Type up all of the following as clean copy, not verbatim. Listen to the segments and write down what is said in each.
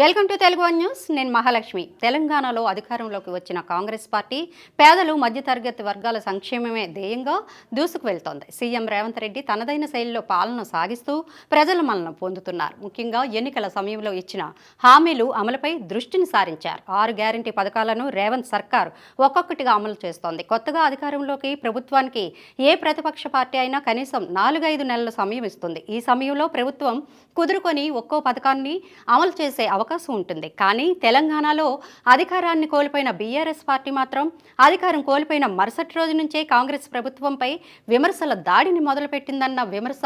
Welcome to Telugu one news. నేను మహాలక్ష్మి. తెలంగాణలో అధికారంలోకి వచ్చిన కాంగ్రెస్ పార్టీ పేదలు మధ్యతరగతి వర్గాల సంక్షేమమే ధ్యేయంగా దూసుకు వెళ్తోంది. సీఎం రేవంత్ రెడ్డి తనదైన శైలిలో పాలన సాగిస్తూ ప్రజల మన్నన పొందుతున్నారు. ముఖ్యంగా ఎన్నికల సమయంలో ఇచ్చిన హామీలు అమలుపై దృష్టిని సారించారు. 6 గ్యారంటీ పథకాలను రేవంత్ సర్కార్ ఒక్కొక్కటిగా అమలు చేస్తోంది. కొత్తగా అధికారంలోకి ప్రభుత్వానికి ఏ ప్రతిపక్ష పార్టీ అయినా కనీసం 4-5 నెలల సమయం ఇస్తుంది. ఈ సమయంలో ప్రభుత్వం కుదురుకొని ఒక్కో పథకాన్ని అమలు చేసే అవకాశం ఉంటుంది. కానీ తెలంగాణలో అధికారాన్ని కోల్పోయిన బీఆర్ఎస్ పార్టీ మాత్రం అధికారం కోల్పోయిన మరుసటి రోజు నుంచే కాంగ్రెస్ ప్రభుత్వంపై విమర్శల దాడిని మొదలుపెట్టిందన్న విమర్శ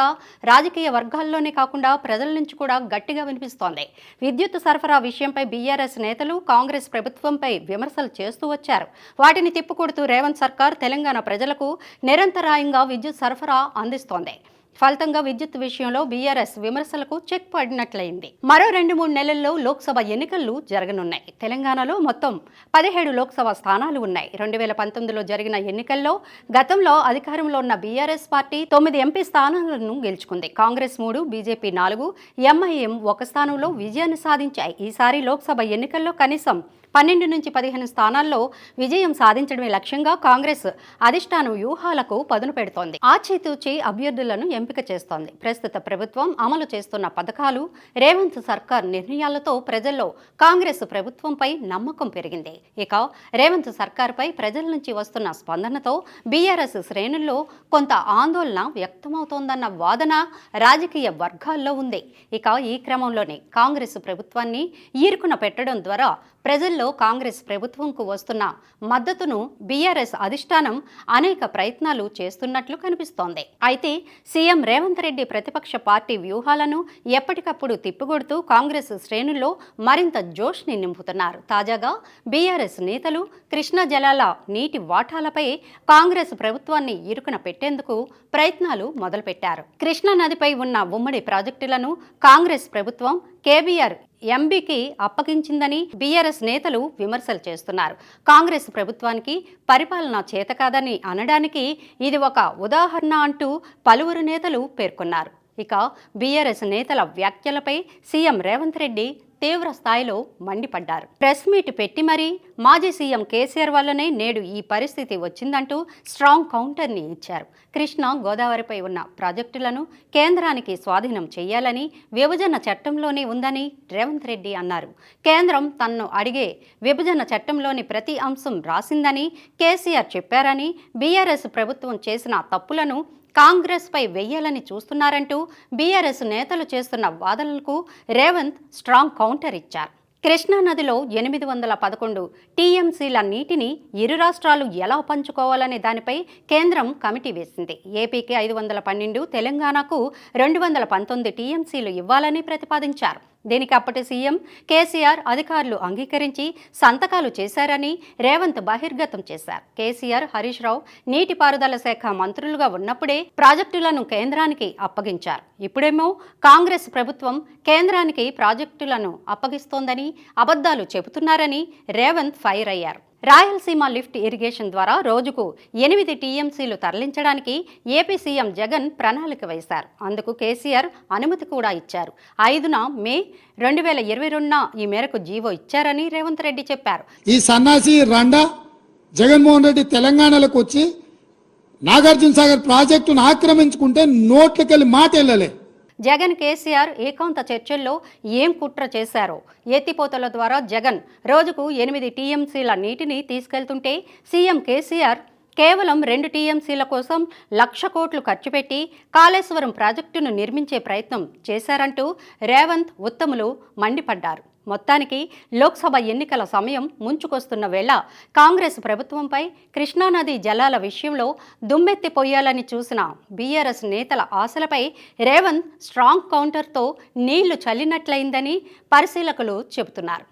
రాజకీయ వర్గాల్లోనే కాకుండా ప్రజల నుంచి కూడా గట్టిగా వినిపిస్తోంది. విద్యుత్ సరఫరా విషయంపై బీఆర్ఎస్ నేతలు కాంగ్రెస్ ప్రభుత్వంపై విమర్శలు చేస్తూ వచ్చారు. వాటిని తిప్పుకొడుతూ రేవంత్ సర్కార్ తెలంగాణ ప్రజలకు నిరంతరాయంగా విద్యుత్ సరఫరా అందిస్తోంది. ఫలితంగా విద్యుత్ విషయంలో బీఆర్ఎస్ విమర్శలకు చెక్ పడినట్లయింది. మరో 2-3 నెలల్లో లోక్సభ ఎన్నికలు జరగనున్నాయి. తెలంగాణలో మొత్తం 17 లోక్సభ స్థానాలు ఉన్నాయి. 2019లో జరిగిన ఎన్నికల్లో గతంలో అధికారంలో ఉన్న బీఆర్ఎస్ పార్టీ 9 ఎంపీ స్థానాలను గెలుచుకుంది. కాంగ్రెస్ 3, బీజేపీ 4, ఎంఐఎం 1 స్థానంలో విజయాన్ని సాధించాయి. ఈసారి లోక్సభ ఎన్నికల్లో కనీసం 12-15 స్థానాల్లో విజయం సాధించడమే లక్ష్యంగా కాంగ్రెస్ అధిష్టానం వ్యూహాలకు పదును పెడుతోంది. ఆచితూచి అభ్యర్థులను ఎంపిక చేస్తోంది. ప్రస్తుత ప్రభుత్వం అమలు చేస్తున్న పథకాలు, రేవంత్ సర్కార్ నిర్ణయాలతో ప్రజల్లో కాంగ్రెస్ ప్రభుత్వంపై నమ్మకం పెరిగింది. ఇక రేవంత్ సర్కార్పై ప్రజల నుంచి వస్తున్న స్పందనతో బీఆర్ఎస్ శ్రేణుల్లో కొంత ఆందోళన వ్యక్తమవుతోందన్న వాదన రాజకీయ వర్గాల్లో ఉంది. ఇక ఈ క్రమంలోనే కాంగ్రెస్ ప్రభుత్వాన్ని ఈరుకున పెట్టడం ద్వారా ప్రజల్లో కాంగ్రెస్ ప్రభుత్వంకు వస్తున్న మద్దతును బీఆర్ఎస్ అధిష్టానం అనేక ప్రయత్నాలు చేస్తున్నట్లు కనిపిస్తోంది. అయితే సీఎం రేవంత్ రెడ్డి ప్రతిపక్ష పార్టీ వ్యూహాలను ఎప్పటికప్పుడు తిప్పికొడుతూ కాంగ్రెస్ శ్రేణుల్లో మరింత జోష్ని నింపుతున్నారు. తాజాగా బీఆర్ఎస్ నేతలు కృష్ణా జలాల నీటి వాటాలపై కాంగ్రెస్ ప్రభుత్వాన్ని ఇరుకున పెట్టేందుకు ప్రయత్నాలు మొదలుపెట్టారు. కృష్ణా నదిపై ఉన్న ఉమ్మడి ప్రాజెక్టులను కాంగ్రెస్ ప్రభుత్వం కేబీఆర్ ఎంబీకి అప్పగించిందని బీఆర్ఎస్ నేతలు విమర్శలు చేస్తున్నారు. కాంగ్రెస్ ప్రభుత్వానికి పరిపాలన చేతకాదని అనడానికి ఇది ఒక ఉదాహరణ అంటూ పలువురు నేతలు పేర్కొన్నారు. ఇక బీఆర్ఎస్ నేతల వ్యాఖ్యలపై సీఎం రేవంత్ రెడ్డి తీవ్ర స్థాయిలో మండిపడ్డారు. ప్రెస్ మీట్ పెట్టి మరీ మాజీ సీఎం కేసీఆర్ వల్లనే నేడు ఈ పరిస్థితి వచ్చిందంటూ స్ట్రాంగ్ కౌంటర్ని ఇచ్చారు. కృష్ణా, గోదావరిపై ఉన్న ప్రాజెక్టులను కేంద్రానికి స్వాధీనం చేయాలని విభజన చట్టంలోనే ఉందని రేవంత్ రెడ్డి అన్నారు. కేంద్రం తన్ను అడిగే విభజన చట్టంలోని ప్రతి అంశం రాసిందని కేసీఆర్ చెప్పారని, బీఆర్ఎస్ ప్రభుత్వం చేసిన తప్పులను కాంగ్రెస్ పై వెయ్యాలని చూస్తున్నారంటూ బీఆర్ఎస్ నేతలు చేస్తున్న వాదనలకు రేవంత్ స్ట్రాంగ్ కౌంటర్ ఇచ్చారు. కృష్ణా నదిలో 811 టీఎంసీల నీటిని ఇరు రాష్ట్రాలు ఎలా పంచుకోవాలనే దానిపై కేంద్రం కమిటీ వేసింది. ఏపీకి 512, తెలంగాణకు 219 టీఎంసీలు ఇవ్వాలని ప్రతిపాదించారు. దీనికి అప్పటి సీఎం కేసీఆర్ అధికారులు అంగీకరించి సంతకాలు చేశారని రేవంత్ బహిర్గతం చేశారు. కేసీఆర్, హరీష్ రావు నీటిపారుదల శాఖ మంత్రులుగా ఉన్నప్పుడే ప్రాజెక్టులను కేంద్రానికి అప్పగించారు. ఇప్పుడేమో కాంగ్రెస్ ప్రభుత్వం కేంద్రానికి ప్రాజెక్టులను అప్పగిస్తోందని అబద్ధాలు చెబుతున్నారని రేవంత్ ఫైర్ అయ్యారు. రాయలసీమ లిఫ్ట్ ఇరిగేషన్ ద్వారా రోజుకు 8 టీఎంసీలు తరలించడానికి ఏపీ సీఎం జగన్ ప్రణాళిక వేశారు. అందుకు కేసీఆర్ అనుమతి కూడా ఇచ్చారు. 5న మే 2022న ఈ మేరకు జీవో ఇచ్చారని రేవంత్ రెడ్డి చెప్పారు. ఈ సన్నాసి రండా జగన్మోహన్ రెడ్డి తెలంగాణలోకి వచ్చి నాగార్జున సాగర్ ప్రాజెక్టును ఆక్రమించుకుంటే నోట్లకెళ్ళి మాట వెళ్ళలే. జగన్, కేసీఆర్ ఏకాంత చర్చల్లో ఏం కుట్ర చేశారో, ఎత్తిపోతల ద్వారా జగన్ రోజుకు 8 టీఎంసీల నీటిని తీసుకెళ్తుంటే సీఎం కేసీఆర్ కేవలం 2 టీఎంసీల కోసం 1,00,000 కోట్లు ఖర్చు పెట్టి కాళేశ్వరం ప్రాజెక్టును నిర్మించే ప్రయత్నం చేశారంటూ రేవంత్, ఉత్తములు మండిపడ్డారు. మొత్తానికి లోక్సభ ఎన్నికల సమయం ముంచుకొస్తున్న వేళ కాంగ్రెస్ ప్రభుత్వంపై కృష్ణానది జలాల విషయంలో దుమ్మెత్తిపోయాలని చూసిన బీఆర్ఎస్ నేతల ఆశలపై రేవంత్ స్ట్రాంగ్ కౌంటర్తో నీళ్లు చల్లినట్లయిందని పరిశీలకులు చెబుతున్నారు.